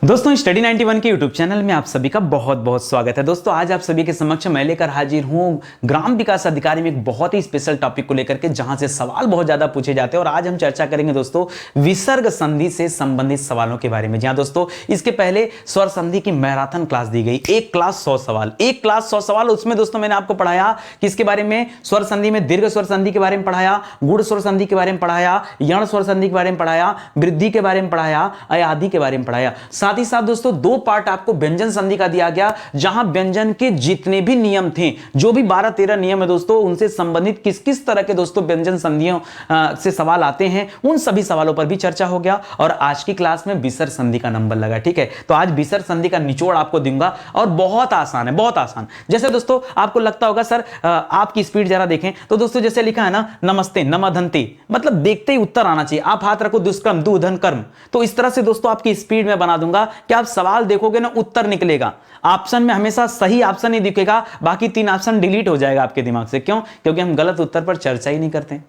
दोस्तों स्टडी 91 के YouTube channel में आप सभी का बहुत बहुत स्वागत है। दोस्तों आज आप सभी के समक्ष मैं लेकर हाजिर हूँ ग्राम विकास अधिकारी में एक बहुत ही स्पेशल टॉपिक को लेकर के, जहां से सवाल बहुत ज्यादा पूछे जाते हैं। और आज हम चर्चा करेंगे दोस्तों विसर्ग संधि से संबंधित सवालों के बारे में। जी हाँ दोस्तों, इसके पहले स्वर संधि की मैराथन क्लास दी गई, एक क्लास 100 सवाल। उसमें दोस्तों मैंने आपको पढ़ाया किसके बारे में, स्वर संधि में दीर्घ स्वर संधि के बारे में पढ़ाया, गुण स्वर संधि के बारे में पढ़ाया, यण स्वर संधि के बारे में पढ़ाया, वृद्धि के बारे में पढ़ाया, अयादि के बारे में पढ़ाया। साथ ही साथ दोस्तों दो पार्ट आपको व्यंजन संधि का दिया गया, जहां व्यंजन के जितने भी नियम थे, जो भी 12-13 नियम है दोस्तों, उनसे संबंधित किस किस तरह के दोस्तों व्यंजन संधियों से सवाल आते हैं, उन सभी सवालों पर भी चर्चा हो गया। और आज की क्लास में विसर्ग संधि का नंबर लगा। ठीक है, तो आज विसर्ग संधि का निचोड़ आपको दूंगा और बहुत आसान है, बहुत आसान। जैसे दोस्तों आपको लगता होगा सर आपकी स्पीड जरा देखें, तो दोस्तों जैसे लिखा है ना नमस्ते नमधंते, मतलब देखते ही उत्तर आना चाहिए। आप हाथ रखो दुष्कर्म दुधन कर्म, तो इस तरह से दोस्तों आपकी स्पीड में बना दूंगा कि आप सवाल देखोगे ना उत्तर निकलेगा। ऑप्शन में हमेशा सही ऑप्शन ही दिखेगा, बाकी 3 ऑप्शन डिलीट हो जाएगा आपके दिमाग से। क्यों? क्योंकि हम गलत उत्तर पर चर्चा ही नहीं करते।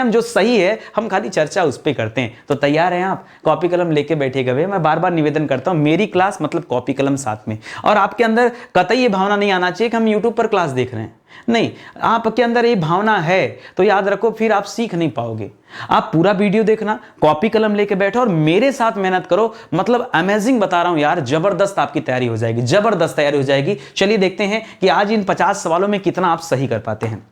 हम जो सही है हम खाली चर्चा उस पर करते हैं। तो तैयार हैं आप? कॉपी कलम लेके बैठेगा। मैं बार बार निवेदन करता हूं, मेरी क्लास मतलब कॉपी कलम साथ में। और आपके अंदर कतई ये भावना नहीं आना चाहिए कि हम यूट्यूब पर क्लास देख रहे हैं। नहीं, आपके अंदर ये भावना है तो याद रखो, फिर आप सीख नहीं पाओगे। आप पूरा वीडियो देखना, कॉपी कलम लेके बैठो और मेरे साथ मेहनत करो। मतलब अमेजिंग बता रहा हूं यार, जबरदस्त आपकी तैयारी हो जाएगी, जबरदस्त तैयारी हो जाएगी। चलिए देखते हैं कि आज इन 50 सवालों में कितना आप सही कर पाते हैं।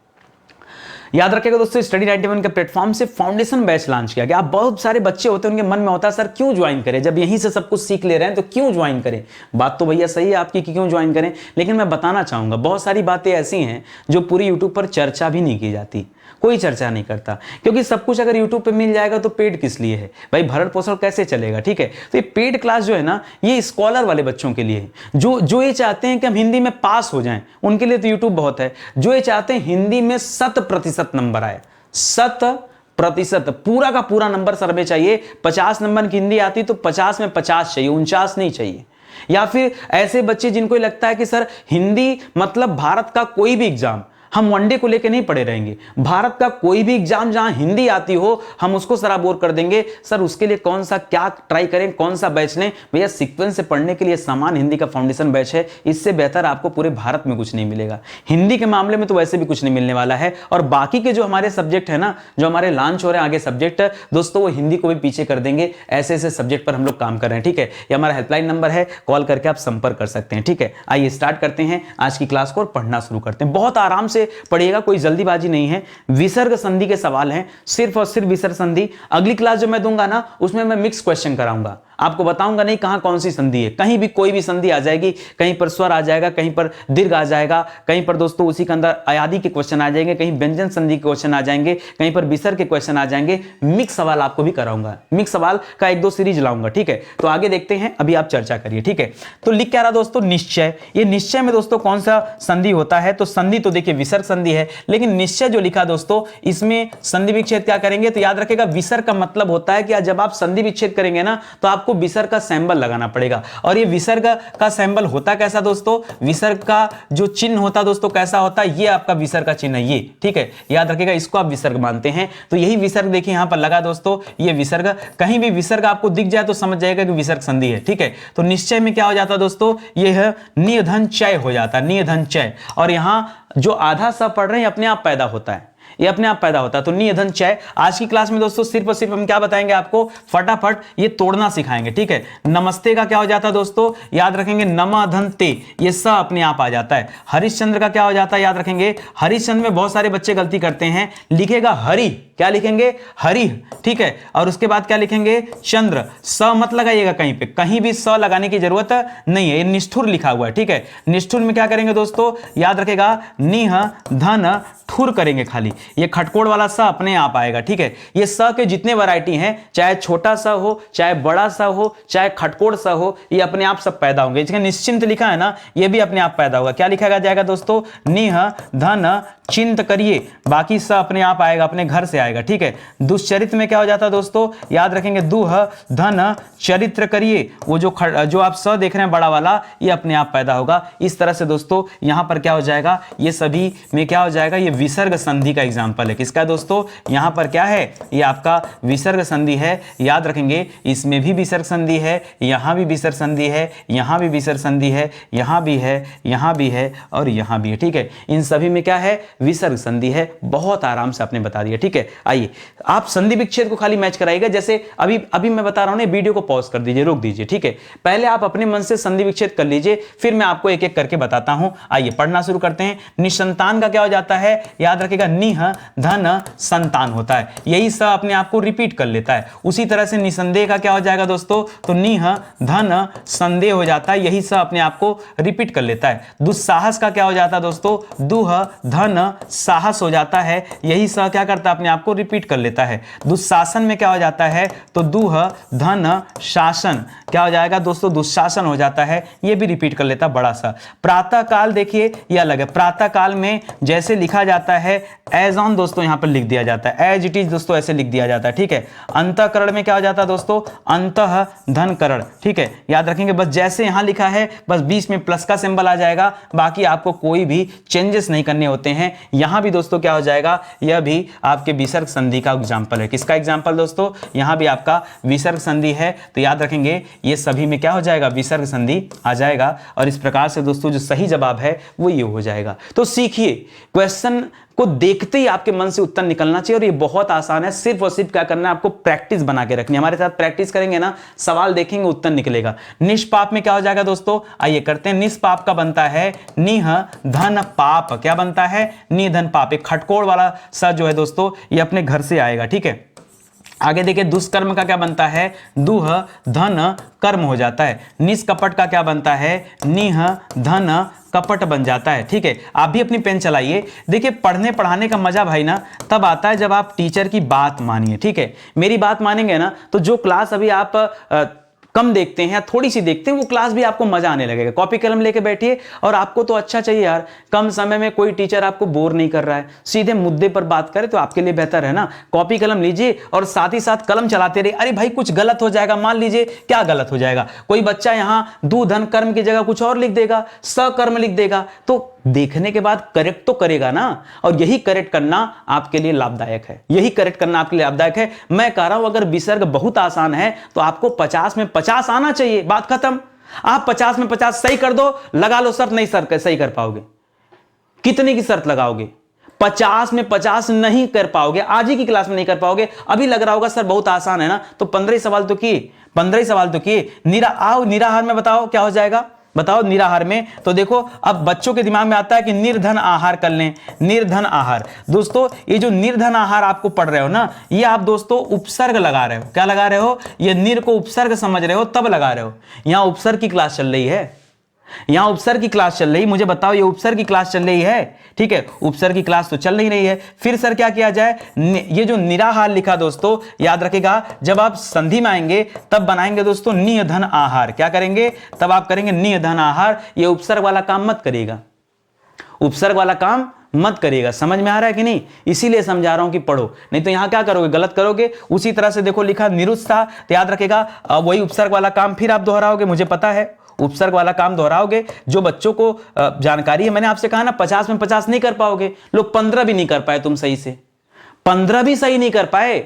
याद रखिएगा दोस्तों, स्टडी 91 के प्लेटफॉर्म से फाउंडेशन बैच लॉन्च किया गया। आप बहुत सारे बच्चे होते हैं, उनके मन में होता है सर क्यों ज्वाइन करें, जब यहीं से सब कुछ सीख ले रहे हैं तो क्यों ज्वाइन करें। बात तो भैया सही है आपकी कि क्यों ज्वाइन करें, लेकिन मैं बताना चाहूंगा बहुत सारी बातें ऐसी हैं जो पूरी यूट्यूब पर चर्चा भी नहीं की जाती। कोई चर्चा नहीं करता, क्योंकि सब कुछ अगर यूट्यूब पे मिल जाएगा तो पेड किस लिए है भाई, भरण पोषण कैसे चलेगा। ठीक है, तो ये पेड क्लास जो है ना, ये स्कॉलर वाले बच्चों के लिए है, जो ये चाहते हैं कि हम हिंदी में पास हो जाएं, उनके लिए तो यूट्यूब बहुत है। जो ये चाहते हैं हिंदी में 100% नंबर आए, 100% पूरा का पूरा नंबर सर में चाहिए। 50 नंबर की हिंदी आती तो 50 में 50 चाहिए, 49 नहीं चाहिए। या फिर ऐसे बच्चे जिनको लगता है कि सर हिंदी मतलब भारत का कोई भी एग्जाम, हम वनडे को लेकर नहीं पढ़े रहेंगे, भारत का कोई भी एग्जाम जहां हिंदी आती हो हम उसको सराबोर कर देंगे। सर उसके लिए कौन सा क्या ट्राई करें, कौन सा बैच लें? भैया सीक्वेंस से पढ़ने के लिए सामान हिंदी का फाउंडेशन बैच है, इससे बेहतर आपको पूरे भारत में कुछ नहीं मिलेगा। हिंदी के मामले में तो वैसे भी कुछ नहीं मिलने वाला है। और बाकी के जो हमारे सब्जेक्ट है ना, जो हमारे लॉन्च हो रहे हैं आगे सब्जेक्ट, दोस्तों वो हिंदी को भी पीछे कर देंगे। ऐसे ऐसे सब्जेक्ट पर हम लोग काम कर रहे हैं। ठीक है, ये हमारा हेल्पलाइन नंबर है, कॉल करके आप संपर्क कर सकते हैं। ठीक है, आइए स्टार्ट करते हैं आज की क्लास को और पढ़ना शुरू करते हैं। बहुत आराम से पढ़िएगा, कोई जल्दीबाजी नहीं है। विसर्ग संधि के सवाल हैं, सिर्फ और सिर्फ विसर्ग संधि। अगली क्लास जो मैं दूंगा ना, उसमें मैं मिक्स क्वेश्चन कराऊंगा, आपको बताऊंगा नहीं कहां कौन सी संधि है। कहीं भी कोई भी संधि आ जाएगी, कहीं पर स्वर आ जाएगा, कहीं पर दीर्घ आ जाएगा, कहीं पर दोस्तों उसी के अंदर अयादि के क्वेश्चन आ जाएंगे, कहीं व्यंजन संधि के क्वेश्चन आ जाएंगे, कहीं पर विसर्ग के क्वेश्चन आ जाएंगे। मिक्स सवाल आपको भी कराऊंगा, मिक्स सवाल का 1-2 सीरीज लाऊंगा। ठीक है, तो आगे देखते हैं, अभी आप चर्चा करिए। ठीक है, तो लिख क्या रहा दोस्तों, निश्चय। ये निश्चय में दोस्तों कौन सा संधि होता है? तो संधि तो देखिए विसर्ग संधि है, लेकिन निश्चय जो लिखा दोस्तों, इसमें संधि विच्छेद क्या करेंगे? तो याद रखिएगा विसर्ग का मतलब होता है कि जब आप संधि विच्छेद करेंगे ना, तो आपको विसर्ग का सिंबल लगाना पड़ेगा। और ये विसर्ग का सिंबल होता कैसा दोस्तों? विसर्ग का जो चिन्ह होता दोस्तों कैसा होता है? ये आपका विसर्ग का चिन्ह है ये। ठीक है, याद रखिएगा, इसको आप विसर्ग मानते हैं। तो यही विसर्ग देखिए यहां पर लगा दोस्तों, ये विसर्ग। कहीं भी विसर्ग आपको दिख जाए तो समझ जाएगा कि विसर्ग संधि है। ठीक है, तो निश्चय में क्या हो जाता दोस्तों? ये है निधन चय हो जाता है, निधन चय। और यहां जो आधा सा पढ़ रहे हैं अपने आप पैदा होता है, ये अपने आप पैदा होता है। तो निधन चय। आज की क्लास में दोस्तों सिर्फ और सिर्फ हम क्या बताएंगे आपको, फटाफट ये तोड़ना सिखाएंगे। ठीक है, नमस्ते का क्या हो जाता है दोस्तों? याद रखेंगे नमधंते, ये स अपने आप आ जाता है। हरिश्चंद्र का क्या हो जाता है? याद रखेंगे, हरिश्चंद्र में बहुत सारे बच्चे गलती करते हैं, लिखेगा हरि, क्या लिखेंगे? हरि। ठीक है, और उसके बाद क्या लिखेंगे? चंद्र। स मत लगाइएगा कहीं पे, कहीं भी स लगाने की जरूरत नहीं है, ये निष्ठुर लिखा हुआ है। ठीक है, निष्ठुर में क्या करेंगे दोस्तों? याद रखेगा निह धन ठुर करेंगे खाली, ये खटकोड़ वाला स अपने आप आएगा। ठीक है, ये स के जितने वैरायटी हैं, चाहे छोटा सा हो, चाहे बड़ा सा हो, चाहे खटकोड़ सा हो, ये अपने आप सब पैदा होंगे। इसका निश्चिंत लिखा है ना, ये भी अपने आप पैदा होगा। क्या लिखा जाएगा दोस्तों? निह धन चिंत करिए, बाकी स अपने आप आएगा, अपने घर से आएगा। ठीक है, दुश्चरित्र में क्या हो जाता है दोस्तों? याद रखेंगे दुह धन चरित्र करिए, वो जो आप स देख रहे हैं बड़ा वाला, ये अपने आप पैदा होगा। इस तरह से दोस्तों यहां पर क्या हो जाएगा, ये सभी में क्या हो जाएगा, ये विसर्ग संधि का एग्जाम्पल है। किसका दोस्तों? यहां पर क्या है, ये आपका विसर्ग संधि है। याद रखेंगे इसमें भी विसर्ग संधि है, यहां भी विसर्ग संधि है, यहां भी विसर्ग संधि है, यहां भी है, यहां भी है और यहां भी है। ठीक है, इन सभी में क्या है, विसर्ग संधि है। बहुत आराम से आपने बता दिया। ठीक है, आइए आप संधि विच्छेद को खाली मैच कराइएगा। जैसे अभी मैं बता रहा हूं, वीडियो को पॉज कर दीजिए, रोक दीजिए। ठीक है, पहले आप अपने मन से संधि विच्छेद कर लीजिए, फिर मैं आपको एक एक करके बताता हूं। आइए पढ़ना शुरू करते हैं। निसंतान का क्या हो जाता है? याद रखिएगा, निह धन संतान होता है। यही स अपने आप को रिपीट कर लेता है। उसी तरह से निसंदेह का क्या हो जाएगा दोस्तों? तो निह धन संदेह हो जाता है। यही स अपने आप को रिपीट कर लेता है। दुस्साहस का क्या हो जाता है दोस्तों? दुह धन साहस हो जाता है। यही स क्या करता है? अपने आप को रिपीट कर लेता है। दुशासन में क्या हो जाता है? तो दुह धन शासन क्या हो जाएगा दोस्तों? दुशासन हो जाता है। ये भी रिपीट कर लेता बड़ा सा। प्रातः काल देखिए ये अलग है। प्रातः काल में जैसे लिखा जाता है एज ऑन दोस्तों यहां पर लिख दिया जाता है, एज इट इज दोस्तों ऐसे लिख दिया जाता है। ठीक है, अंतःकरण में क्या हो जाता है दोस्तों? अंतः धन करण। ठीक है, याद रखेंगे बस जैसे यहां लिखा है, बस बीच में प्लस का सिंबल आ जाएगा। बाकी आपको कोई भी चेंजेस नहीं करने होते हैं। यहां भी दोस्तों क्या हो जाएगा? यह भी आपके विसर्ग संधि का एग्जाम्पल है। किसका एग्जाम्पल दोस्तों? यहां भी आपका विसर्ग संधि है। तो याद रखेंगे ये सभी में क्या हो जाएगा? विसर्ग संधि आ जाएगा। और इस प्रकार से दोस्तों जो सही जवाब है वो ये हो जाएगा। तो सीखिए, क्वेश्चन को देखते ही आपके मन से उत्तर निकलना चाहिए और ये बहुत आसान है। सिर्फ और सिर्फ क्या करना है? आपको प्रैक्टिस बना के रखनी है। हमारे साथ प्रैक्टिस करेंगे ना, सवाल देखेंगे, उत्तर निकलेगा। निष्पाप में क्या हो जाएगा दोस्तों? आइए करते हैं। निष्पाप का बनता है निह धन पाप। क्या बनता है? निह धन पाप। एक खटकोड़ वाला सा जो है दोस्तों ये अपने घर से आएगा। ठीक है, आगे देखिए दुष्कर्म का क्या बनता है? दुह धन कर्म हो जाता है। निष्कपट का क्या बनता है? निह धन कपट बन जाता है। ठीक है, आप भी अपनी पेन चलाइए। देखिए पढ़ने पढ़ाने का मजा भाई ना तब आता है जब आप टीचर की बात मानिए। ठीक है, मेरी बात मानेंगे ना तो जो क्लास अभी आप कम देखते हैं या थोड़ी सी देखते हैं वो क्लास भी आपको मजा आने लगेगा। कॉपी कलम लेके बैठिए और आपको तो अच्छा चाहिए यार, कम समय में कोई टीचर आपको बोर नहीं कर रहा है, सीधे मुद्दे पर बात करे तो आपके लिए बेहतर है ना। कॉपी कलम लीजिए और साथ ही साथ कलम चलाते रहिए। अरे भाई कुछ गलत हो जाएगा, मान लीजिए क्या गलत हो जाएगा? कोई बच्चा यहां दू धन कर्म की जगह कुछ और लिख देगा, सकर्म लिख देगा, तो देखने के बाद करेक्ट तो करेगा ना। और यही करेक्ट करना आपके लिए लाभदायक है, यही करेक्ट करना आपके लिए लाभदायक है। मैं कह रहा हूं अगर विसर्ग बहुत आसान है तो आपको 50 में 50 आना चाहिए, बात खत्म। आप 50 में 50 सही कर दो, लगा लो शर्त, नहीं सर सही कर पाओगे। कितने की शर्त लगाओगे? 50 में 50 नहीं कर पाओगे, आज ही की क्लास में नहीं कर पाओगे। अभी लग रहा होगा सर बहुत आसान है ना, तो 15 सवाल तो किए, 15 सवाल तो किए। निराहार में बताओ क्या हो जाएगा? बताओ निराहार में तो देखो अब बच्चों के दिमाग में आता है कि निर्धन आहार कर लें। निर्धन आहार दोस्तों, ये जो निर्धन आहार आपको पढ़ रहे हो ना, ये आप दोस्तों उपसर्ग लगा रहे हो। क्या लगा रहे हो? ये निर को उपसर्ग समझ रहे हो तब लगा रहे हो। यहां उपसर्ग की क्लास चल रही है, यहां उपसर्ग की क्लास चल रही। मुझे बताओ ये उपसर्ग की क्लास चल रही है? ठीक है, उपसर्ग की क्लास तो चल नहीं रही है। फिर सर क्या किया जाए? ये जो निराहार लिखा दोस्तों याद रखिएगा, जब आप संधि में आएंगे तब बनाएंगे दोस्तों निय धन आहार। क्या करेंगे? तब आप करेंगे निय धन आहार। ये उपसर्ग वाला काम मत करिएगा, उपसर्ग वाला काम मत करिएगा। समझ में आ रहा है कि नहीं? इसीलिए समझा रहा हूं कि पढ़ो, नहीं तो यहां क्या करोगे? गलत करोगे। उसी तरह से देखो लिखा निरुत्साह, तो याद रखेगा वही उपसर्ग वाला काम फिर आप दोहराओगे। मुझे पता है उपसर्ग वाला काम दोहराओगे। जो बच्चों को जानकारी है, मैंने आपसे कहा ना 50 में 50 नहीं कर पाओगे। लोग 15 भी नहीं कर पाए, तुम सही से 15 भी सही नहीं कर पाए,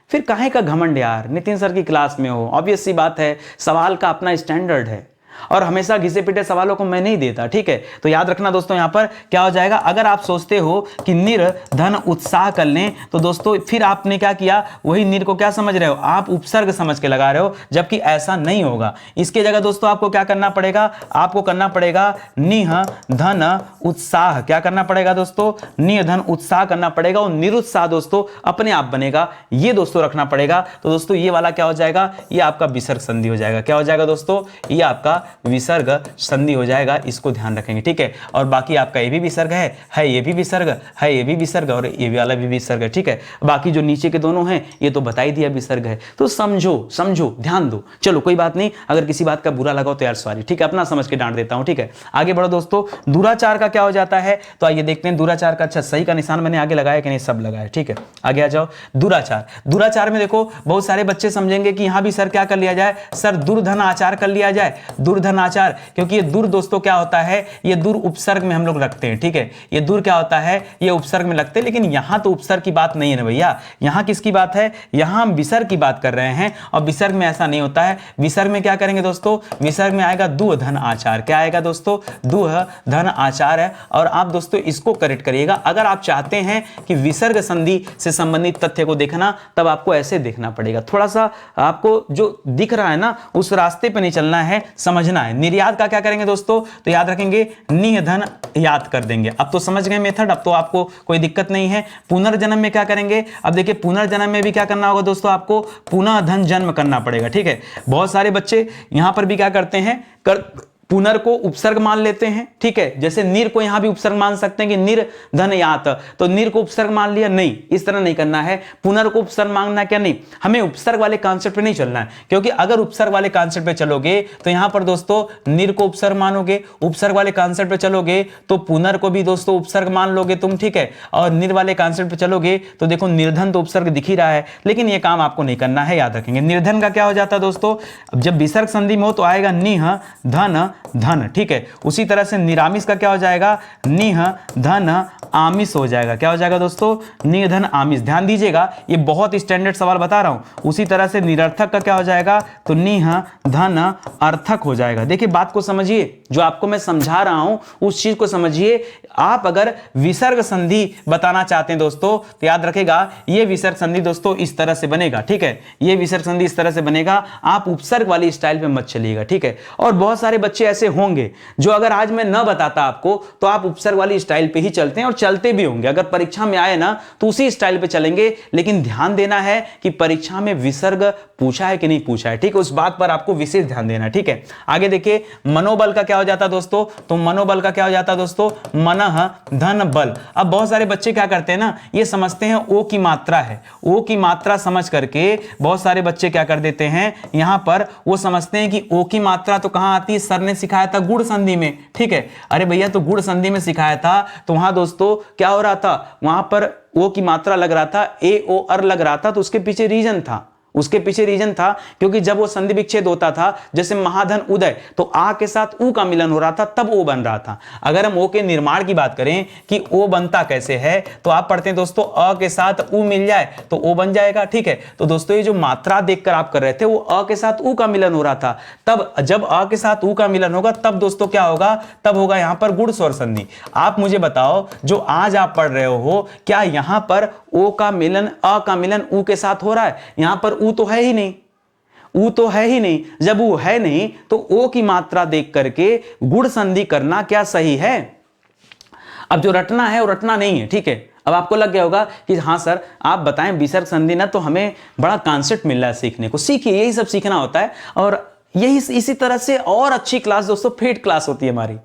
फिर काहे का घमंड यार? नितिन सर की क्लास में हो, ऑब्वियस सी बात है, सवाल का अपना स्टैंडर्ड है और हमेशा घिसे पिटे सवालों को मैं नहीं देता। ठीक है, तो याद रखना दोस्तों यहां पर क्या हो जाएगा? अगर आप सोचते हो कि निर्धन उत्साह कर लें तो दोस्तों फिर आपने क्या किया? वही निर को क्या समझ रहे हो? आप उपसर्ग समझ के लगा रहे हो, जबकि ऐसा नहीं होगा। इसके जगह दोस्तों आपको क्या करना पड़ेगा? आपको करना पड़ेगा निह धन उत्साह। क्या करना पड़ेगा दोस्तों? निह धन उत्साह करना पड़ेगा और निरुत्साह दोस्तों अपने आप बनेगा, ये दोस्तों रखना पड़ेगा। तो दोस्तों ये वाला क्या हो जाएगा? ये आपका विसर्ग संधि हो जाएगा। क्या हो जाएगा दोस्तों? ये आपका विसर्ग संधि हो जाएगा, इसको ध्यान रखेंगे। ठीक है, और बाकी आपका ये भी विसर्ग है ये भी विसर्ग है, ये भी विसर्ग और ये वाला भी विसर्ग है। ठीक है, बाकी जो नीचे के दोनों हैं ये तो बता ही दिया विसर्ग है। तो समझो ध्यान दो। चलो कोई बात नहीं, अगर किसी बात का बुरा लगा तो यार सॉरी। ठीक है, अपना समझ के डांट देता हूं। ठीक है, आगे बढ़ो दोस्तों। दुराचार का क्या हो जाता है? तो आइए देखते हैं दुराचार का। अच्छा सही का निशान मैंने आगे लगाया कि नहीं? सब लगाया। ठीक है, आगे आ जाओ। दुराचार में देखो बहुत सारे बच्चे समझेंगे कि यहां भी सर क्या कर लिया जाए? सर दुर्धन आचार कर लिया जाए। दूरधनाचार, क्योंकि ये दूर दोस्तों क्या होता है, ये दूर उपसर्ग में हम लोग रखते हैं, ठीक है। ये दूर क्या होता है, ये उपसर्ग में लगते हैं, लेकिन यहां तो उपसर्ग की बात नहीं है ना भैया, यहां किसकी बात है, यहां हम विसर्ग की बात कर रहे हैं, और विसर्ग में ऐसा नहीं होता है। विसर्ग में क्या करेंगे दोस्तों, विसर्ग में आएगा दुह धन आचार। क्या आएगा दोस्तों, दुह धन आचार है। और आप दोस्तों इसको करेक्ट करिएगा। अगर आप चाहते हैं कि विसर्ग संधि से संबंधित तथ्य को देखना, तब आपको ऐसे देखना पड़ेगा, थोड़ा सा आपको जो दिख रहा है ना उस रास्ते पे नहीं चलना है, समझना है। निर्यात का क्या करेंगे दोस्तों, तो याद रखेंगे निह धन याद कर देंगे। अब तो समझ गए मेथड, अब तो आपको कोई दिक्कत नहीं है। पुनर्जन्म में क्या करेंगे, अब देखिए पुनर्जन्म में भी क्या करना होगा दोस्तों, आपको पुनः धन जन्म करना पड़ेगा, ठीक है। बहुत सारे बच्चे यहां पर भी क्या करते हैं, पुनर को उपसर्ग मान लेते हैं, ठीक है। जैसे निर को यहां भी उपसर्ग मान सकते हैं कि निर धन यात, तो निर को उपसर्ग मान लिया, नहीं, इस तरह नहीं करना है। पुनर को उपसर्ग मानना क्या, नहीं, हमें उपसर्ग वाले कॉन्सेप्ट पे नहीं चलना है, क्योंकि अगर उपसर्ग वाले कॉन्सेप्ट पे चलोगे तो यहां पर दोस्तों निर को उपसर्ग मानोगे, उपसर्ग वाले कॉन्सेप्ट पे चलोगे तो पुनर को भी दोस्तों उपसर्ग मान लोगे तुम, ठीक है। और निर वाले कॉन्सेप्ट पे चलोगे तो देखो निर्धन तो उपसर्ग दिख ही रहा है, लेकिन यह काम आपको नहीं करना है, याद रखेंगे। निर्धन का क्या हो जाता है दोस्तों, जब विसर्ग संधि में हो तो आएगा निह धन धन, ठीक है। उसी तरह से निरामिष का क्या हो जाएगा, निह धन आमिष हो जाएगा। क्या हो जाएगा दोस्तों, निह धन आमिष। ध्यान दीजिएगा, ये बहुत स्टैंडर्ड सवाल बता रहा हूं। उसी तरह से निरर्थक का क्या हो जाएगा, तो निह धन अर्थक हो जाएगा। देखिए बात को समझिए, जो आपको मैं समझा रहा हूं उस चीज को समझिए। आप अगर विसर्ग संधि बताना चाहते हैं दोस्तों, तो याद रखेगा ये विसर्ग संधि दोस्तों इस तरह से बनेगा, ठीक है। ये विसर्ग संधि इस तरह से बनेगा, आप उपसर्ग वाली स्टाइल पे मत चलिएगा, ठीक है। और बहुत सारे बच्चे ऐसे होंगे जो अगर आज मैं न बताता आपको तो आप उपसर्ग वाली स्टाइल पे ही चलते हैं, और चलते भी होंगे। अगर परीक्षा में आए ना तो उसी स्टाइल पे चलेंगे, लेकिन ध्यान देना है कि परीक्षा में विसर्ग पूछा है कि नहीं पूछा है, ठीक है। उस बात पर आपको विशेष ध्यान देना, ठीक है। आगे देखिए, मनोबल का क्या हो जाता दोस्तों, तो मनोबल का क्या हो जाता दोस्तों, मनः धन बल। अब बहुत सारे बच्चे क्या करते हैं ना, ये समझते हैं ओ की मात्रा है, ओ की मात्रा समझ करके बहुत सारे बच्चे क्या कर देते हैं, यहां पर वो समझते हैं कि ओ की मात्रा तो कहां आती है, सर ने सिखाया था गुण संधि में, ठीक है। अरे भैया तो गुण संधि में सिखाया था, तो वहां दोस्तों क्या हो रहा था, वहां पर ओ की मात्रा लग रहा था, ए ओ अर लग रहा था, तो उसके पीछे रीजन था, उसके पीछे रीजन था, क्योंकि जब वो संधि विच्छेद होता था, जैसे महाधन उदय, तो आ के साथ ऊ का मिलन हो रहा था, तब ओ बन रहा था। अगर हम ओ के निर्माण की बात करें कि ओ बनता कैसे है, तो आप पढ़ते हैं दोस्तों अ के साथ ऊ मिल जाए तो ओ बन जाएगा, ठीक है। तो दोस्तों ये जो मात्रा देखकर आप कर रहे थे वो अ के साथ ऊ का मिलन हो रहा था, तब जब अ के साथ ऊ का मिलन होगा तब दोस्तों क्या होगा, तब होगा यहां पर गुण स्वर संधि। आप मुझे बताओ, जो आज आप पढ़ रहे हो, क्या यहां पर ओ का मिलन अ का मिलन ऊ के साथ हो रहा है? यहां पर ऊ तो है ही नहीं, ऊ तो है ही नहीं। जब ऊ है नहीं तो ओ की मात्रा देख करके गुण संधि करना क्या सही है? अब जो रटना है वो रटना नहीं है, ठीक है। अब आपको लग गया होगा कि हाँ सर आप बताएं विसर्ग संधि ना, तो हमें बड़ा कॉन्सेप्ट मिल रहा है सीखने को। सीखिए, यही सब सीखना होता है, और यही इसी तरह से और अच्छी क्लास दोस्तों पेड क्लास होती है हमारी,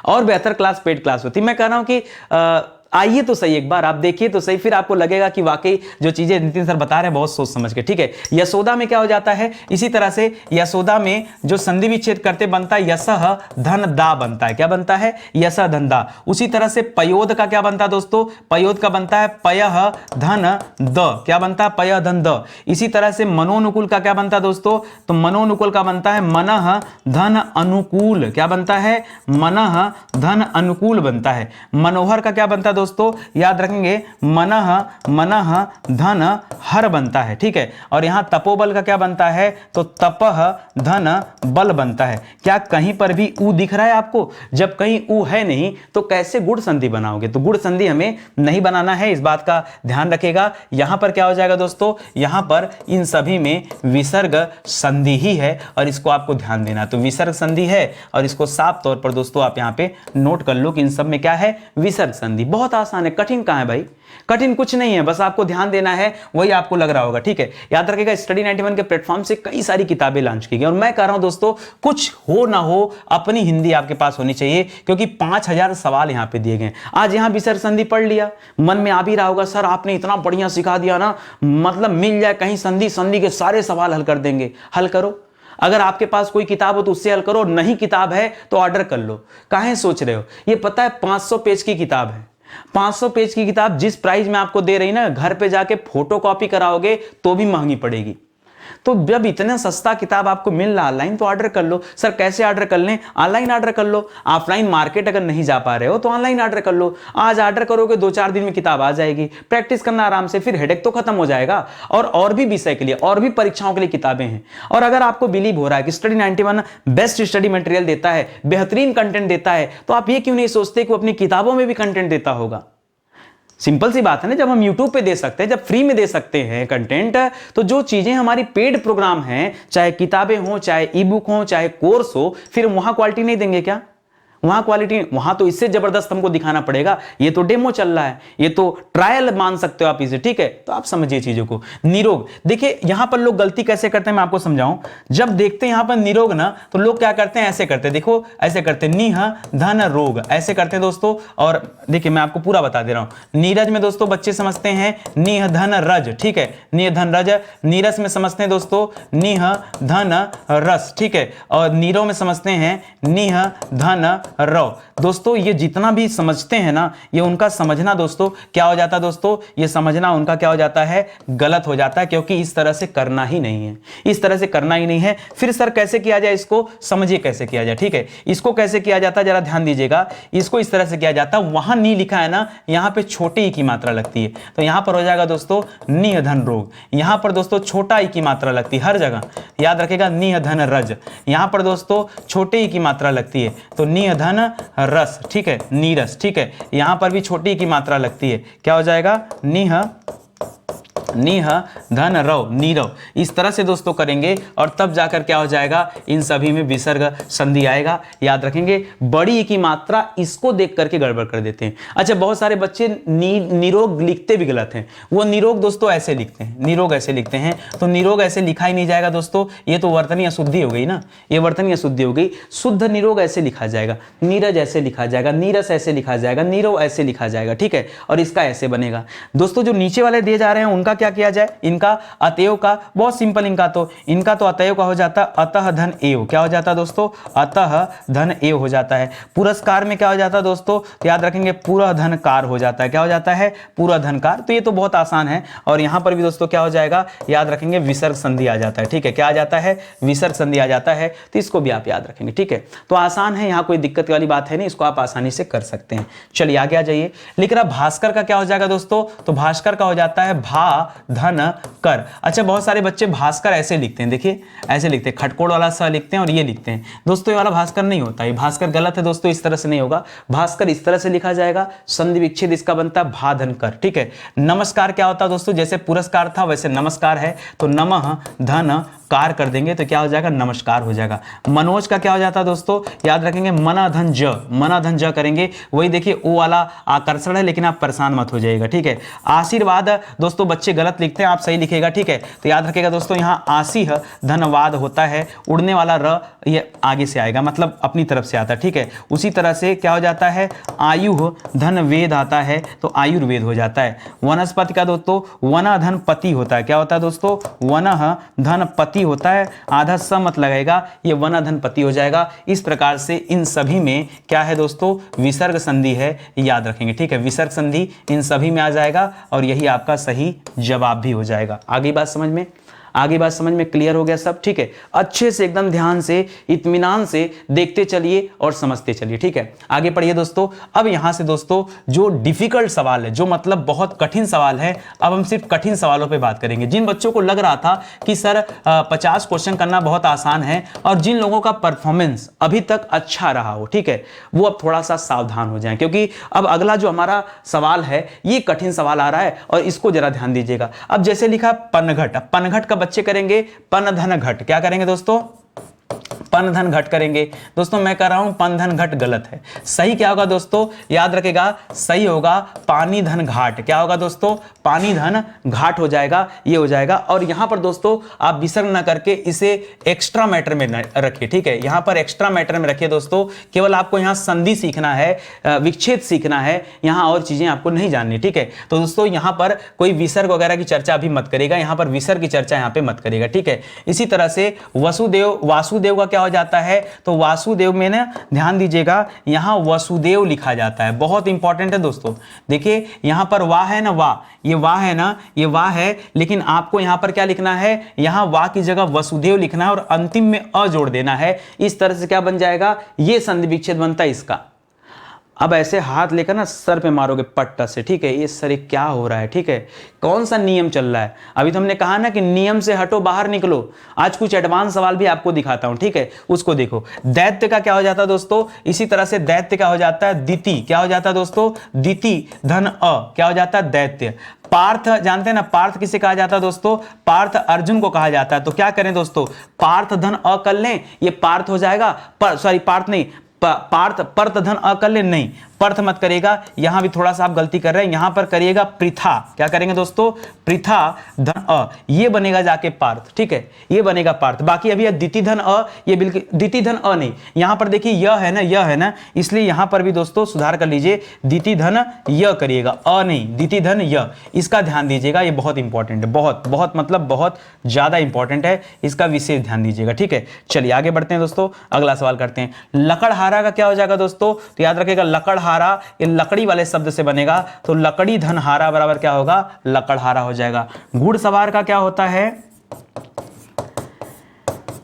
और बेहतर क्लास पेड क्लास होती है। मैं कह रहा हूं कि आइए तो सही, एक बार आप देखिए तो सही, फिर आपको लगेगा कि वाकई जो चीजें नितिन सर बता रहे हैं बहुत सोच समझ के, ठीक है। यशोदा में क्या हो जाता है, इसी तरह से यशोदा में जो संधि विच्छेद करते बनता है यशः धन दा बनता है। क्या बनता है, यशः धन दा। उसी तरह से पयोद का क्या बनता है दोस्तों, पयोद का बनता है पयः धन द। क्या बनता है, पयः धन द। इसी तरह से मनोनुकूल का क्या बनता है दोस्तों, तो मनोनुकूल का बनता है मनः धन अनुकूल। क्या बनता है, मनः धन अनुकूल बनता है। मनोहर का क्या बनता है दोस्तों, याद रखेंगे मनः धन हर बनता है, ठीक है। और यहां तपोबल का क्या बनता है, तो तपः धन बल बनता है। क्या कहीं पर भी ऊ दिख रहा है आपको? जब कहीं ऊ है नहीं तो कैसे गुण संधि बनाओगे? तो गुण संधि हमें नहीं बनाना है, इस बात का ध्यान रखिएगा। यहां पर क्या हो जाएगा दोस्तों, यहां पर इन सभी में विसर्ग संधि ही है, और इसको आपको ध्यान देना। तो विसर्ग संधि है, और इसको साफ तौर पर दोस्तों आप यहां पे नोट कर लो कि इन सब में क्या है, विसर्ग संधि। बहुत आसान है, कठिन कहां है भाई, कठिन कुछ नहीं है, बस आपको ध्यान देना है, वही आपको लग रहा होगा, ठीक है। याद रखिएगा स्टडी 91 के प्लेटफॉर्म से कई सारी किताबें लॉन्च की गई, और मैं कह रहा हूं दोस्तों कुछ हो ना हो अपनी हिंदी आपके पास होनी चाहिए, क्योंकि 5000 सवाल यहां पे दिए गए। आज यहां विसर्ग संधि पढ़ लिया, मन में आ भी रहा होगा सर आपने इतना बढ़िया सिखा दिया ना, मतलब मिल जाए कहीं संधि, संधि के सारे सवाल हल कर देंगे। हल करो, अगर आपके पास कोई किताब हो तो उससे हल करो, नहीं किताब है तो ऑर्डर कर लो। काहे सोच रहे हो, ये पता है 500 पेज की किताब है। 500 पेज की किताब जिस प्राइस में आपको दे रही ना, घर पे जाके फोटो कॉपी कराओगे तो भी महंगी पड़ेगी। तो जब इतना सस्ता किताब आपको मिल रहा ऑनलाइन तो ऑर्डर कर लो। सर कैसे ऑर्डर कर लें? ऑनलाइन ऑर्डर कर लो। ऑफलाइन मार्केट अगर नहीं जा पा रहे हो तो ऑनलाइन ऑर्डर कर लो। आज ऑर्डर करोगे 2-4 दिन में किताब आ जाएगी। प्रैक्टिस करना आराम से, फिर हेडेक तो खत्म हो जाएगा। और भी विषय के लिए और भी परीक्षाओं के लिए किताबें हैं। और अगर आपको बिलीव हो रहा है कि स्टडी 91 बेस्ट स्टडी मटेरियल देता है, बेहतरीन कंटेंट देता है, तो आप ये क्यों नहीं सोचते कि वो अपनी किताबों में भी कंटेंट देता होगा? सिंपल सी बात है ना, जब हम YouTube पे दे सकते हैं, जब फ्री में दे सकते हैं कंटेंट, तो जो चीजें हमारी पेड प्रोग्राम हैं, चाहे किताबें हो, चाहे ई बुक हो, चाहे कोर्स हो, फिर वहां क्वालिटी नहीं देंगे क्या? वहां क्वालिटी, वहां तो इससे जबरदस्त हमको दिखाना पड़ेगा। ये तो डेमो चल रहा है, ये तो ट्रायल मान सकते हो आप इसे, ठीक है? तो आप समझिए चीजों को। निरोग, देखिए यहां पर लोग गलती कैसे करते हैं मैं आपको समझाऊं। जब देखते हैं यहां पर निरोग ना, तो लोग क्या करते हैं, ऐसे करते हैं, देखो ऐसे करते हैं, निह धन रोग, ऐसे करते हैं दोस्तों। और देखिए मैं आपको पूरा बता दे रहा हूं। नीरज में दोस्तों बच्चे समझते हैं निह धन रज, ठीक है, निह धन रज। नीरस में समझते हैं दोस्तों निह धन रस, ठीक है। और नीरो में समझते हैं निह धन रौ। दोस्तों ये जितना भी समझते हैं ना, ये उनका समझना दोस्तों क्या हो जाता है दोस्तों, ये समझना उनका क्या हो जाता है, गलत हो जाता है, क्योंकि इस तरह से करना ही नहीं है, इस तरह से करना ही नहीं है। फिर सर कैसे किया जाए इसको, समझिए कैसे किया जाए, ठीक है। इसको कैसे किया जाता है जरा ध्यान दीजिएगा। इसको इस तरह से किया जाता है, वहां नी लिखा है ना, यहां पे छोटे ई की मात्रा लगती है, तो यहां पर हो जाएगा दोस्तों निह धन रोग। यहां पर दोस्तों छोटा ई की मात्रा लगती है, हर जगह याद रखेगा, निह धन रज। यहां पर दोस्तों छोटे ई की मात्रा लगती है, तो निह धन रस, ठीक है, नीरस, ठीक है। यहां पर भी छोटी की मात्रा लगती है, क्या हो जाएगा, निह धन रव, नीरव। इस तरह से दोस्तों करेंगे और तब जाकर क्या हो जाएगा, इन सभी में विसर्ग संधि आएगा। याद रखेंगे, बड़ी की मात्रा इसको देख करके गड़बड़ कर देते हैं। अच्छा, बहुत सारे बच्चे निरोग लिखते भी गलत हैं। वो निरोग दोस्तों ऐसे लिखते हैं, निरोग ऐसे लिखते हैं, तो निरोग ऐसे लिखा ही नहीं जाएगा दोस्तों, ये तो वर्तनी अशुद्धि हो गई ना, ये वर्तनी अशुद्धि हो गई। शुद्ध निरोग ऐसे लिखा जाएगा, नीरज ऐसे लिखा जाएगा, नीरस ऐसे लिखा जाएगा, नीरो ऐसे लिखा जाएगा, ठीक है। और इसका ऐसे बनेगा। दोस्तों जो नीचे वाले दिए जा रहे हैं उनका क्या किया जाए, इनका अतएव का, बहुत सिंपल, इनका तो अतएव का हो जाता है अतः धन एव, क्या हो जाता है दोस्तों, अतः धन एव हो जाता है। पुरस्कार में क्या हो जाता है दोस्तों, तो याद रखेंगे पूरा धनकार हो जाता है, क्या हो जाता है, पूरा धनकार। तो ये तो बहुत आसान है। और यहां पर भी दोस्तों क्या हो जाएगा, याद रखेंगे विसर्ग संधि आ जाता है, ठीक है। क्या आ जाता है, विसर्ग संधि आ जाता है, तो इसको भी आप याद रखेंगे, ठीक है। तो आसान है, यहां कोई दिक्कत वाली बात है नहीं, इसको आप आसानी से कर सकते हैं। चलिए आगे आ जाइए। लेकिन अब भास्कर का क्या हो जाएगा दोस्तों, तो भास्कर का हो जाता है भा धन कर। अच्छा, बहुत सारे बच्चे भास्कर ऐसे लिखते हैं, देखिए ऐसे लिखते हैं, खटकोड़ वाला सा लिखते हैं और ये लिखते हैं। दोस्तों ये वाला भास्कर नहीं होता, ये भास्कर गलत है दोस्तों, इस तरह से नहीं होगा। भास्कर इस तरह से लिखा जाएगा, संधि विच्छेद इसका बनता है भा धन कर, ठीक है। नमस्कार क्या होता है दोस्तों, जैसे पुरस्कार था वैसे नमस्कार है, तो नमः धन कार कर देंगे तो क्या हो जाएगा, नमस्कार हो जाएगा। मनोज का क्या हो जाता है दोस्तों, याद रखेंगे मना धन ज, मना धन ज करेंगे, वही देखिए ओ वाला आकर्षण है, लेकिन आप परेशान मत हो जाइएगा, ठीक है। आशीर्वाद दोस्तों बच्चे गलत लिखते हैं, आप सही लिखेगा, ठीक है। तो याद रखेगा दोस्तों, यहाँ आशीह धनवाद होता है, उड़ने वाला र ये आगे से आएगा, मतलब अपनी तरफ से आता है, ठीक है। उसी तरह से क्या हो जाता है, आयु धन वेद आता है, तो आयुर्वेद हो जाता है। वनस्पति का दोस्तों वन धन पति होता है, क्या होता है दोस्तों, वन धन पति होता है, आधा स मत लगेगा, ये वन धन पति हो जाएगा। इस प्रकार से इन सभी में क्या है दोस्तों, विसर्ग संधि है, याद रखेंगे, ठीक है। विसर्ग संधि इन सभी में आ जाएगा और यही आपका सही जवाब भी हो जाएगा। आगे बात समझ में, आगे बात समझ में क्लियर हो गया सब, ठीक है। अच्छे से एकदम ध्यान से इत्मीनान से देखते चलिए और समझते चलिए, ठीक है। आगे पढ़िए दोस्तों। अब यहां से दोस्तों जो डिफिकल्ट सवाल है, जो मतलब बहुत कठिन सवाल है, अब हम सिर्फ कठिन सवालों पे बात करेंगे। जिन बच्चों को लग रहा था कि सर 50 क्वेश्चन करना बहुत आसान है, और जिन लोगों का परफॉर्मेंस अभी तक अच्छा रहा हो, ठीक है, वो अब थोड़ा सा सावधान हो जाए, क्योंकि अब अगला जो हमारा सवाल है ये कठिन सवाल आ रहा है, और इसको जरा ध्यान दीजिएगा। अब जैसे लिखा पनघट, पनघट का बच्चे करेंगे पन धन घट, क्या करेंगे दोस्तों, पन धन घट करेंगे। दोस्तों मैं कह रहा हूं पन धन घट गलत है, सही क्या होगा दोस्तों, याद रखेगा, सही होगा पानी धन घाट। क्या होगा दोस्तों, पानी धन घाट हो जाएगा, ये हो जाएगा। और यहां पर दोस्तों आप विसर्ग ना करके इसे एक्स्ट्रा मैटर में रखिए, ठीक है। यहां पर एक्स्ट्रा मैटर में रखिए दोस्तों, केवल आपको यहां संधि सीखना है, विच्छेद सीखना है, यहां और चीजें आपको नहीं जाननी, ठीक है। तो दोस्तों यहां पर कोई विसर्ग वगैरह की चर्चा भी मत करेगा, यहां पर विसर्ग की चर्चा यहां पे मत करेगा, ठीक है। इसी तरह से वासुदेव का क्या हो जाता है, तो वासुदेव में ना ध्यान दीजिएगा यहां वसुदेव लिखा जाता है, बहुत इंपॉर्टेंट है दोस्तों। देखिए यहां पर वाह है ना, वाह, ये वाह है ना, ये वाह है, लेकिन आपको यहां पर क्या लिखना है, यहां वाह की जगह वसुदेव लिखना है और अंतिम में अ जोड़ देना है। इस तरह से क्या बन जाएगा, ये संधि विच्छेद बनता है इसका। अब ऐसे हाथ लेकर ना सर पे मारोगे पट्टा से, ठीक है, ये सर क्या हो रहा है, ठीक है, कौन सा नियम चल रहा है। अभी तो हमने कहा ना कि नियम से हटो, बाहर निकलो। आज कुछ एडवांस सवाल भी आपको दिखाता हूं, ठीक है, उसको देखो। दैत्य का क्या हो जाता है दोस्तों, इसी तरह से दैत्य क्या हो जाता है, दिति, क्या हो जाता है दोस्तों, दिति धन अ, क्या हो जाता है, दैत्य। पार्थ जानते हैं ना, पार्थ किसे कहा जाता है दोस्तों, पार्थ अर्जुन को कहा जाता है। तो क्या करें दोस्तों, पार्थ धन अ कर लें, ये पार्थ हो जाएगा, सॉरी पार्थ नहीं, पार्थ पर्थ धन अ कर ले, नहीं पर्थ मत करेगा, यहां भी थोड़ा सा आप गलती कर रहे हैं, यहां पर करिएगा पृथा, क्या करेंगे दोस्तों, पृथा धन अ, ये बनेगा जाके पार्थ, ठीक है, ये बनेगा पार्थ। बाकी अभी दिति धन अ, ये बिल्कुल दिति धन अ नहीं, यहां पर देखिए यह है ना, यह है ना, इसलिए यहां पर भी दोस्तों सुधार कर लीजिए, दिति धन य करिएगा, अ नहीं, दिति धन य, इसका ध्यान दीजिएगा, ये बहुत इंपॉर्टेंट है, बहुत बहुत मतलब बहुत ज्यादा इंपॉर्टेंट है, इसका विशेष ध्यान दीजिएगा, ठीक है। चलिए आगे बढ़ते हैं दोस्तों, अगला सवाल करते हैं। लकड़हारा का क्या हो जाएगा दोस्तों, तो याद रखिएगा लकड़हारा ये लकड़ी वाले शब्द से बनेगा, तो लकड़ी धन हारा बराबर क्या होगा, लकड़हारा हो जाएगा। घुड़सवार का क्या होता है,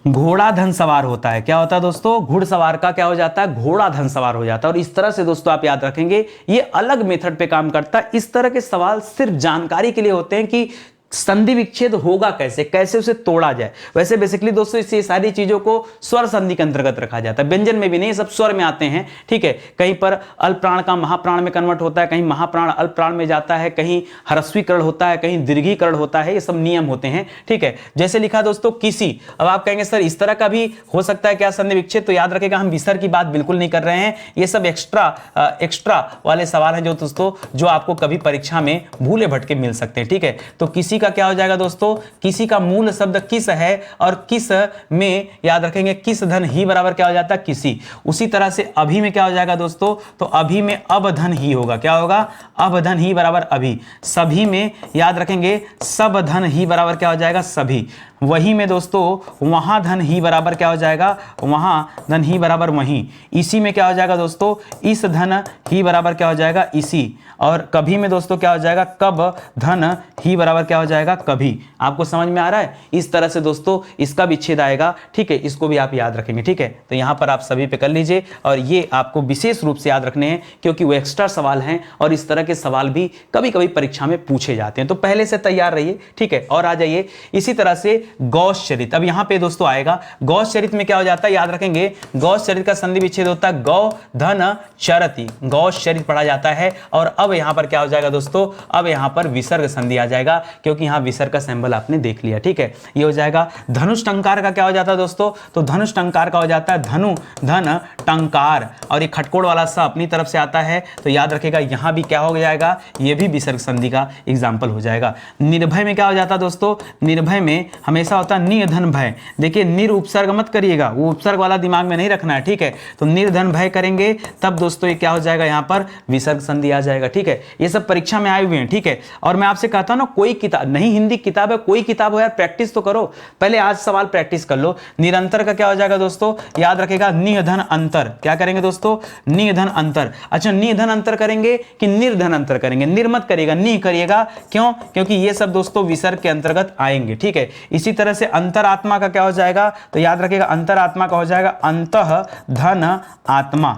घोड़ा धन सवार होता है, क्या होता है दोस्तों, घुड़सवार का क्या हो जाता है, घोड़ा धन सवार हो जाता है। और इस तरह से दोस्तों आप याद रखेंगे, ये अलग मेथड पे काम करता है। इस तरह के सवाल सिर्फ जानकारी के लिए होते हैं कि संधि विच्छेद होगा कैसे, कैसे उसे तोड़ा जाए। वैसे बेसिकली दोस्तों इससे सारी चीजों को स्वर संधि के अंतर्गत रखा जाता है, व्यंजन में भी नहीं, सब स्वर में आते हैं, ठीक है। कहीं पर अल्प प्राण का महाप्राण में कन्वर्ट होता है, कहीं महाप्राण अल्प प्राण में जाता है, कहीं ह्रस्वीकरण होता है, कहीं दीर्घीकरण होता है, ये सब नियम होते हैं, ठीक है। जैसे लिखा दोस्तों किसी, अब आप कहेंगे सर इस तरह का भी हो सकता है क्या संधि विच्छेद, तो याद रखेगा हम विसर्ग की बात बिल्कुल नहीं कर रहे हैं, ये सब एक्स्ट्रा वाले सवाल हैं जो दोस्तों जो आपको कभी परीक्षा में भूले भटके मिल सकते हैं, ठीक है। तो किसी का क्या हो जाएगा दोस्तों, किसी का मूल शब्द किस है, और किस में याद रखेंगे किस धन ही बराबर क्या हो जाता है, किसी। उसी तरह से अभी में क्या हो जाएगा दोस्तों, तो अभी में अब धन ही होगा, क्या होगा, अब धन ही बराबर अभी। सभी में याद रखेंगे सब धन ही बराबर क्या हो जाएगा, सभी। वही में दोस्तों वहां धन ही बराबर क्या हो जाएगा, वहां धन ही बराबर वहीं। इसी में क्या हो जाएगा दोस्तों, इस धन ही बराबर क्या हो जाएगा, इसी। और कभी में दोस्तों क्या हो जाएगा, कब धन ही बराबर क्या हो जाएगा, कभी। आपको समझ में आ रहा है, इस तरह से दोस्तों इसका विच्छेद आएगा, ठीक है, इसको भी आप याद रखेंगे, ठीक है। तो यहां पर आप सभी पे कर लीजिए, और ये आपको विशेष रूप से याद रखने हैं क्योंकि वो एक्स्ट्रा सवाल हैं, और इस तरह के सवाल भी कभी कभी परीक्षा में पूछे जाते हैं, तो पहले से तैयार रहिए, ठीक है। और आ जाइए इसी तरह से गौश चरित, अब यहां पे दोस्तों आएगा गौश चरित में क्या हो जाता है, याद रखेंगे गौश चरित का संधि विच्छेद होता है गौ धन चरति, गौश चरित पढ़ा जाता है। और अब यहां पर क्या हो जाएगा दोस्तों, अब यहां पर विसर्ग संधि आ जाएगा, क्योंकि यहां विसर्ग का सिंबल आपने देख लिया, ठीक है। ये हो जाएगा धनुष टंकार का क्या हो जाता है दोस्तों, तो धनुष टंकार का हो जाता है धनु धन टंकार, और ये खटकोड़ वाला सा अपनी तरफ से आता है, तो याद रखेगा यहां भी क्या हो जाएगा, ये भी विसर्ग संधि का एग्जाम्पल हो जाएगा। निर्भय में क्या हो जाता है दोस्तों, निर्भय में हमेशा होता है निर्धन भय। देखिए निर उपसर्ग मत करिएगा, वो उपसर्ग वाला दिमाग में नहीं रखना है, ठीक है। तो निर्धन भय करेंगे तब दोस्तों ये क्या हो जाएगा, यहां पर विसर्ग संधि आ जाएगा, ठीक है। ये सब परीक्षा में आए हुए हैं, ठीक है। और मैं आपसे कहता हूं ना, कोई किताब नहीं, हिंदी किताब है, कोई किताब हो यार, प्रैक्टिस तो करो, पहले आज सवाल प्रैक्टिस कर लो। निरंतर का क्या हो जाएगा दोस्तों, याद रखेगा निधन अंतर, क्या करेंगे दोस्तों, निधन अंतर। अच्छा निधन अंतर करेंगे कि निर्धन अंतर करेंगे, निर्मत करिएगा, नि करिएगा, क्यों, क्योंकि ये सब दोस्तों विसर्ग के अंतर्गत आएंगे, ठीक है। इसी तरह से अंतरात्मा का क्या हो जाएगा, तो याद रखिएगा अंतरात्मा का हो जाएगा अंतः धन आत्मा,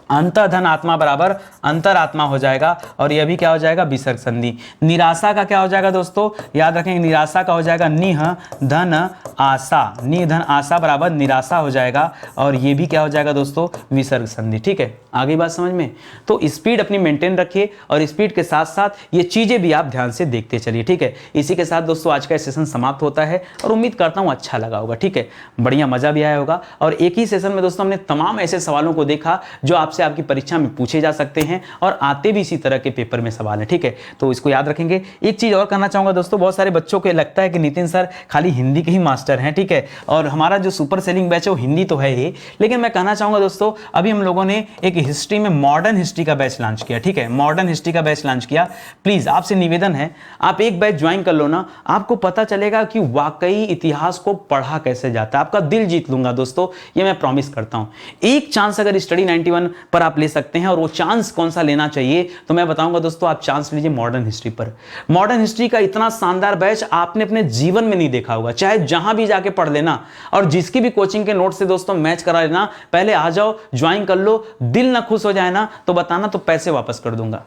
अंतः धन आत्मा बराबर अंतरात्मा हो जाएगा, और यह भी क्या हो जाएगा, विसर्ग संधि। निराशा का क्या हो जाएगा दोस्तों, याद रखेंगे निराशा का हो जाएगा निह धन आशा, निह धन आशा बराबर निराशा हो जाएगा, और ये भी क्या हो जाएगा दोस्तों, विसर्ग संधि, ठीक है। आगे बात समझ में, तो स्पीड अपनी मेंटेन रखिए, और स्पीड के साथ साथ ये चीजें भी आप ध्यान से देखते चलिए, ठीक है। इसी के साथ दोस्तों आज का सेशन समाप्त होता है, और उम्मीद करता हूं अच्छा लगा होगा, ठीक है, बढ़िया मजा भी आया होगा। और एक ही सेशन में दोस्तों हमने तमाम ऐसे सवालों को देखा जो आपसे से आपकी परीक्षा में पूछे जा सकते हैं और आते भी इसी तरह के पेपर में सवाल है, ठीक है। तो इसको याद रखेंगे। एक चीज और करना चाहूंगा दोस्तों, बहुत सारे बच्चों को लगता है कि नितिन सर खाली हिंदी के ही मास्टर हैं, ठीक है, और हमारा जो सुपर सेलिंग बैच है वो हिंदी तो है ही, लेकिन मैं कहना चाहूंगा दोस्तों अभी हम लोगों ने एक हिस्ट्री में मॉडर्न हिस्ट्री का बैच लॉन्च किया, ठीक है, मॉडर्न हिस्ट्री का बैच लॉन्च किया। प्लीज आपसे निवेदन है आप एक बैच ज्वाइन कर लो ना, आपको पता चलेगा कि वाकई इतिहास को पढ़ा कैसे जाता है। आपका दिल जीत लूंगा दोस्तों, ये मैं प्रॉमिस करता हूं। एक चांस अगर स्टडी 91 पर आप ले सकते हैं, और वो चांस कौन सा लेना चाहिए तो मैं बताऊंगा दोस्तों, आप चांस लीजिए मॉडर्न हिस्ट्री पर। मॉडर्न हिस्ट्री का इतना शानदार बैच आपने अपने जीवन में नहीं देखा होगा, चाहे जहां भी जाके पढ़ लेना, और जिसकी भी कोचिंग के नोट से दोस्तों मैच करा लेना, पहले आ जाओ ज्वाइन कर लो, दिल ना खुश हो जाए ना तो बताना, तो पैसे वापस कर दूंगा।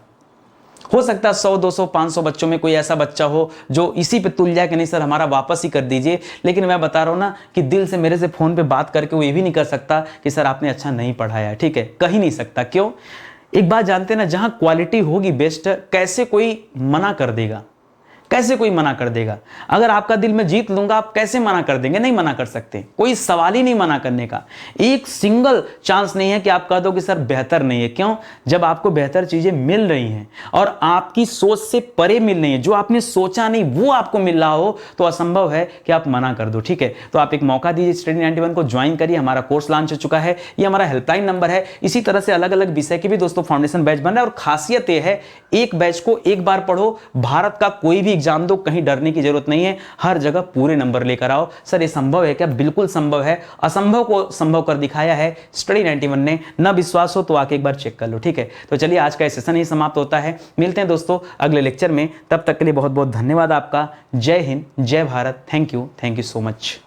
हो सकता है 100 200 500 बच्चों में कोई ऐसा बच्चा हो जो इसी पे तुल जाए कि नहीं सर हमारा वापस ही कर दीजिए, लेकिन मैं बता रहा हूं ना कि दिल से मेरे से फोन पे बात करके वो ये भी नहीं कर सकता कि सर आपने अच्छा नहीं पढ़ाया, ठीक है, कह ही नहीं सकता। क्यों? एक बात जानते हैं ना, जहां क्वालिटी होगी बेस्ट, कैसे कोई मना कर देगा, कैसे कोई मना कर देगा? अगर आपका दिल में जीत लूंगा, आप कैसे मना कर देंगे? नहीं मना कर सकते, कोई सवाल ही नहीं मना करने का। एक सिंगल चांस नहीं है कि आप कह दो कि सर बेहतर नहीं है। क्यों? जब आपको बेहतर चीजें मिल रही हैं और आपकी सोच से परे मिल रही है, जो आपने सोचा नहीं वो आपको मिल रहा हो, तो असंभव है कि आप मना कर दो, ठीक है। तो आप एक मौका दीजिए, स्टडी 91 को ज्वाइन करिए, हमारा कोर्स लॉन्च हो चुका है, ये हमारा हेल्पलाइन नंबर है। इसी तरह से अलग अलग विषय के भी दोस्तों फाउंडेशन बैच बन रहा है, और खासियत यह है एक बैच को एक बार पढ़ो, भारत का कोई भी एग्जाम दो, कहीं डरने की जरूरत नहीं है, हर जगह पूरे नंबर लेकर आओ। सर ये संभव है क्या? बिल्कुल संभव है, असंभव को संभव कर दिखाया है स्टडी 91 ने। न विश्वास हो तो आके एक बार चेक कर लो, ठीक है। तो चलिए आज का सेशन ही समाप्त होता है, मिलते हैं दोस्तों अगले लेक्चर में, तब तक के लिए बहुत बहुत धन्यवाद आपका। जय हिंद, जय Bharat, thank you so much.